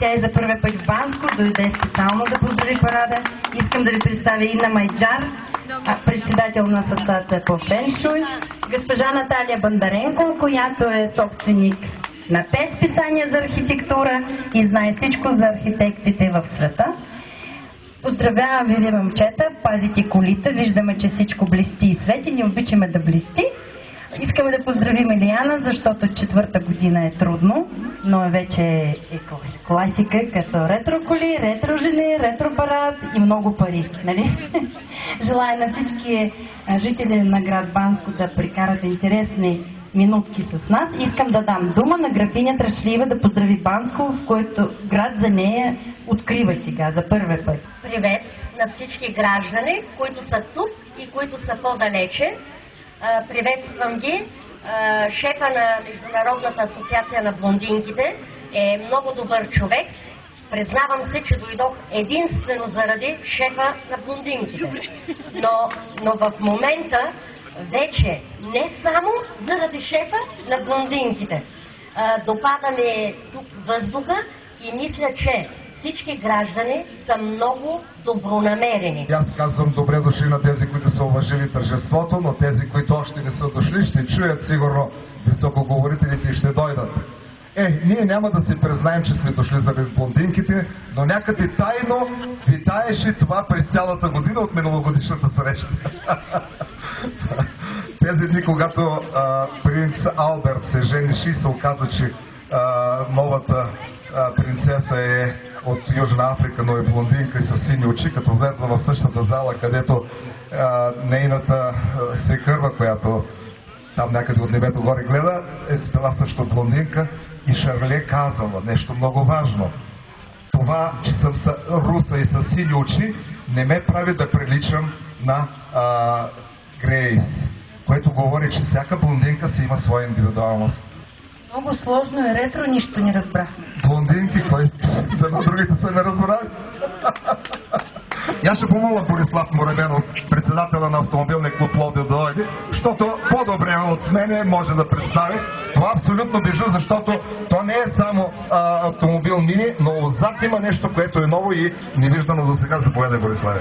Тя е за първи път в Банско, дойде специално да поздрави парада. Искам да ви представя Инна Майджар, председател на Асоциация по феншуй, госпожа Наталия Бандаренко, която е собственик на 5 списания за архитектура и знае всичко за архитектите в света. Поздравявам ви, момчета, пазите колите, виждаме, че всичко блести и свети, не обичаме да блести. Искаме да поздравим Илияна, защото 4-та година е трудно, но вече е класика, като ретро коли, ретро жени, ретро парад и много пари, нали? Желая на всички жители на град Банско да прекарат интересни минутки с нас. Искам да дам дума на графиня Трашлиева да поздрави Банско, в който град за нея открива сега за първи път. Привет на всички граждани, които са тук и които са по-далече. Приветствам ги. Шефа на Международната асоциация на блондинките е много добър човек. Признавам се, че дойдох единствено заради шефа на блондинките. Но в момента вече не само заради шефа на блондинките. Допада ми тук въздуха и мисля, че всички граждани са много добронамерени. Аз казвам добре дошли на тези, които са уважили тържеството, но тези, които още не са дошли, ще чуят сигурно високоговорителите и ще дойдат. Ние няма да си признаем, че сме дошли заради блондинките, но някъде тайно витаеше това през цялата година от миналогодишната среща. Тези дни, когато принц Алберт се жениши и се оказа, че новата принцеса е от Южна Африка, но е блондинка и с сини очи, като влезла в същата зала, където нейната секърва, която там някъде от небето горе гледа, е била също блондинка и Шарле казала нещо много важно. Това, че съм руса и с сини очи, не ме прави да приличам на Грейс, което говори, че всяка блондинка си има своя индивидуалност. Много сложно е, ретро, нищо не разбрах. Блондинки, кой искаш? Да на другите са ме разбрали. Я ще помоля Борислав Моребенов, председателя на автомобилния клуб Пловдив, да дойде, защото по-добре от мене може да представи това абсолютно бижу, защото то не е само автомобил мини, но отзад има нещо, което е ново и невиждано до сега. Заповядай, Бориславе.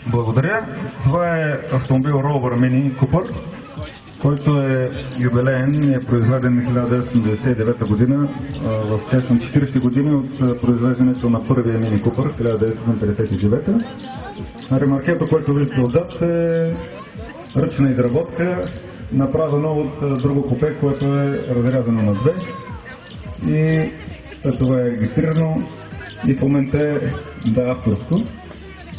Благодаря. Това е автомобил Rover Mini Cooper, който е юбилеен, е произведен 1999 година, в чест на 40 години от произвеждането на първия Мини Купър 1959. Ремаркето, който виждате отзад, е ръчна изработка, направено от друго купе, което е разрязано на две и след това е регистрирано и в момента е авторско.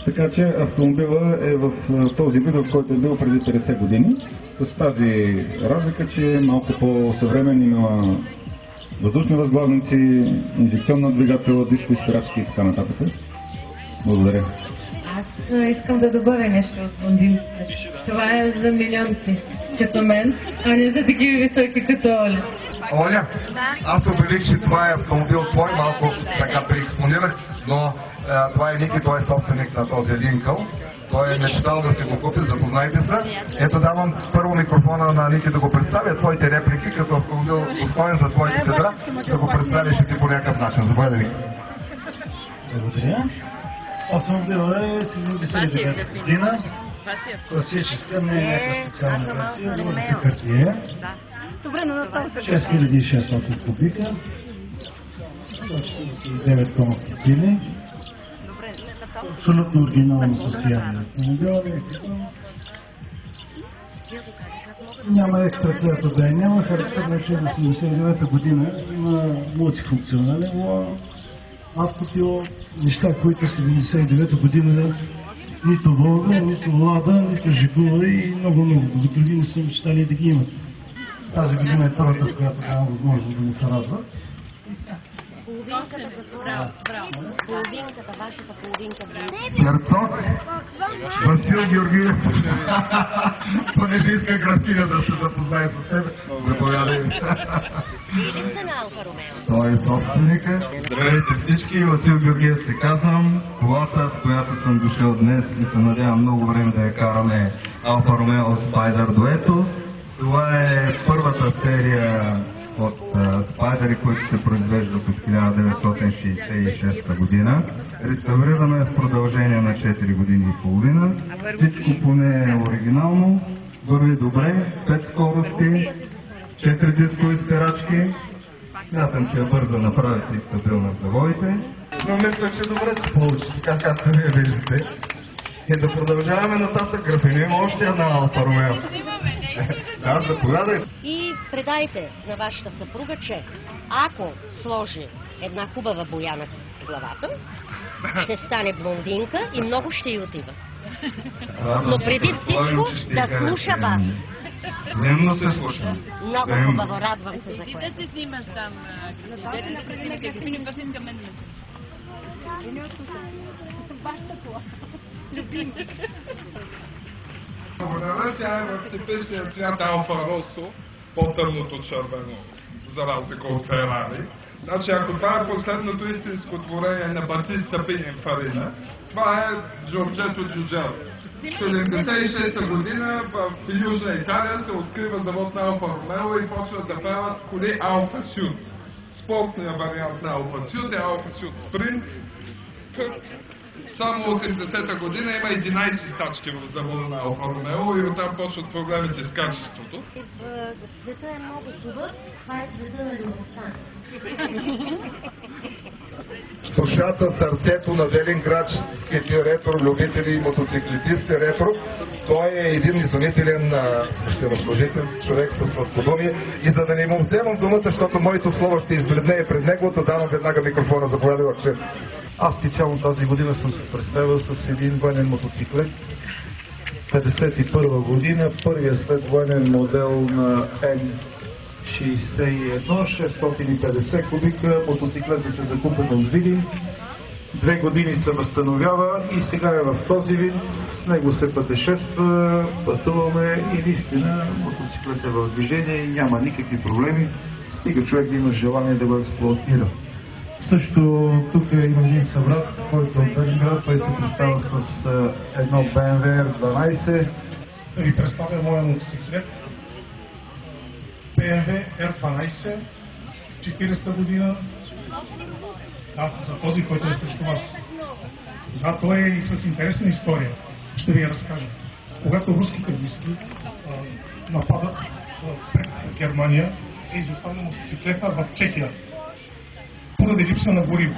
Така че автомобила е в този вид, в който е бил преди 50 години, с тази разлика, че е малко по-съвремен, има въздушни възглавници, инжекционна двигател, дишови спирачки и така нататък. Благодаря. Аз искам да добавя нещо от блондинките. Това е за милионци, като мен, а не за такива високи като Оля. Оля, аз обелих, че това е автомобил твой, малко така преекспонирах, но това е Ники, той е собственик на този Линкъл. Той е мечтал да си го купи, запознайте се. Ето давам първо микрофона на Ники да го представя, твоите реплики, като автомобил достоен за твоите бедра, да го представиш и ти по някакъв начин. Заповядай, Ники. Благодаря. Автомобилът е 79 година. Класическа, не е някаква специална версия, за хартия. 6600 кубика. 149 конски сили. Абсолютно оригинално състояние. Няма екстра, която да няма. Характерно е, че за 79-та година има мултифункционален автопилот, неща, които 79-та година нито Волга, нито Лада, нито Жигула и много други не са мечтали да ги имат. Тази година е първата, в която няма възможност да не се радват. Половинката, вашата половинка. Герцог Васил Георгиев. Понеже иска графиня да се запознае с теб, заповядай. Той е собственика. Здравейте всички, Васил Георгиев се казвам. Колата, с която съм дошъл днес и се надявам много време да я караме, Алфа Ромео Спайдър Дуето. Това е първата серия от спайдери, които се произвеждат от 1966 година. Реставрирана е в продължение на 4 години и половина. Всичко по нея е оригинално, върви добре, 5 скорости, 4 дискови спирачки. Смятам, че е бързо направите и стабилна в заводите. Но мисля, че добре се получи, така както вие виждате. И да продължаваме нататък. Графино има още една Алфа Ромео. Да, заповядайте. И предайте на вашата съпруга, че ако сложи една хубава боя на главата, ще стане блондинка и много ще й отива. Но преди всичко да слуша вас. Взаимно се слушам. Много хубаво, радвам се за което. Да се снимаш там, Благодаря, тя е в типичния цвят Алфа Росо, по-тъмното червено, за разлика от Ферари. Значи, ако това е последното истинско творение на Батиста Пининфарина, това е Джорджето Джуджело. В 76-та година в Южна Италия се открива завод на Алфа Ромео и почват да правят коли Алфа Сюд. Спортният вариант на Алфа Сюд е Алфа Сюд Спринт. Само 80-та година има 11 стачки в завода на Алфа Ромео и оттам почват проблемите с качеството. Цветът е много хубав, това е цвета на любовта. Душата, сърцето на велинградските ретро-любители и мотоциклетисти ретро. Той е един изумителен свещенослужител, човек със сладкодумие. И за да не му вземам думата, защото моето слово ще избледне пред него, да давам веднага микрофона. Заповядай, че. Аз специално тази година съм се представил с един военен мотоциклет. 51 година, първия следвоенен модел на М61, 650 кубика. Мотоциклетът е закупен от Видин. 2 години се възстановява и сега е в този вид. С него се пътешества, пътуваме и наистина мотоциклет е в движение и няма никакви проблеми. Стига човек да има желание да го експлоатира. Също тук има един събрат, който от Белград, той се представя с едно BMW R12. Да ви представя моя мотоциклет. BMW R12, 40-та година. Да, за този, който е срещу вас. Да, той е и с интересна история. Ще ви я разкажа. Когато руските войски нападат пред Германия, е изоставен мотоциклета в Чехия. Поради липса на гориво.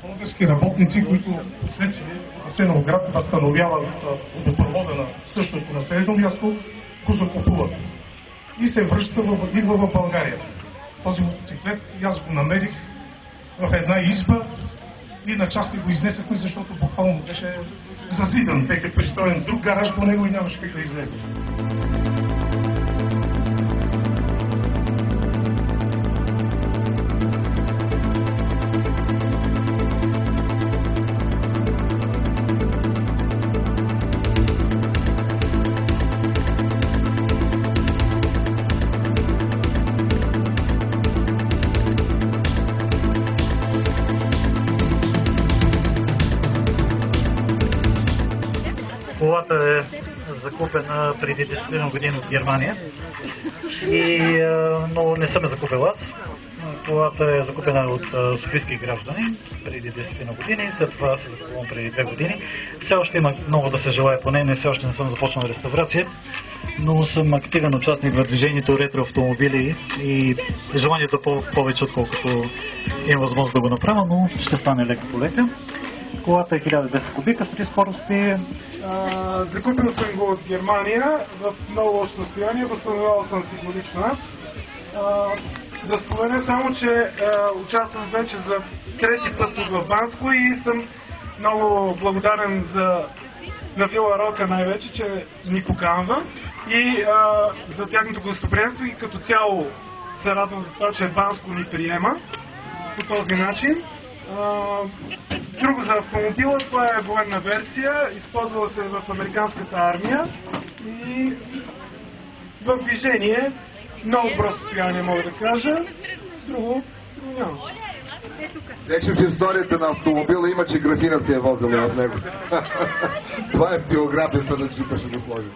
Български работници, които последствие Асеновград възстановяват водопровода на същото населено място, го закупуват. И се идва в България. Този мотоциклет аз го намерих в една изба и на части го изнесахме, защото буквално беше зазидан, тъй като пристроен друг гараж по него и нямаше как да излезе. Колата е закупена преди 10 години от Германия, но не съм я закупил аз. Колата е закупена от софийски граждани преди 10 години, след това се закупвам преди 2 години. Все още има много да се желая по нея, все още не съм започнал реставрация, но съм активен участник в движението ретроавтомобили и желанието е повече, отколкото имам възможност да го направя, но ще стане лека по лека. Колата е 1200 кубика с 3 скорости. Закупил съм го от Германия в много лошо състояние, възстановявал съм си го лично аз. Да спомена само, че участвам вече за 3-ти път в Банско и съм много благодарен на Вила Рока най-вече, че ни поканва и за тяхното гостоприемство и като цяло се радвам за това, че Банско ни приема по този начин. Друго за автомобила, това е военна версия, използвала се в американската армия и в движение, много добро състояние мога да кажа, друго няма. Вече в историята на автомобила има, че графина се е возила от него. Това е биографията на джипа, ще го сложим.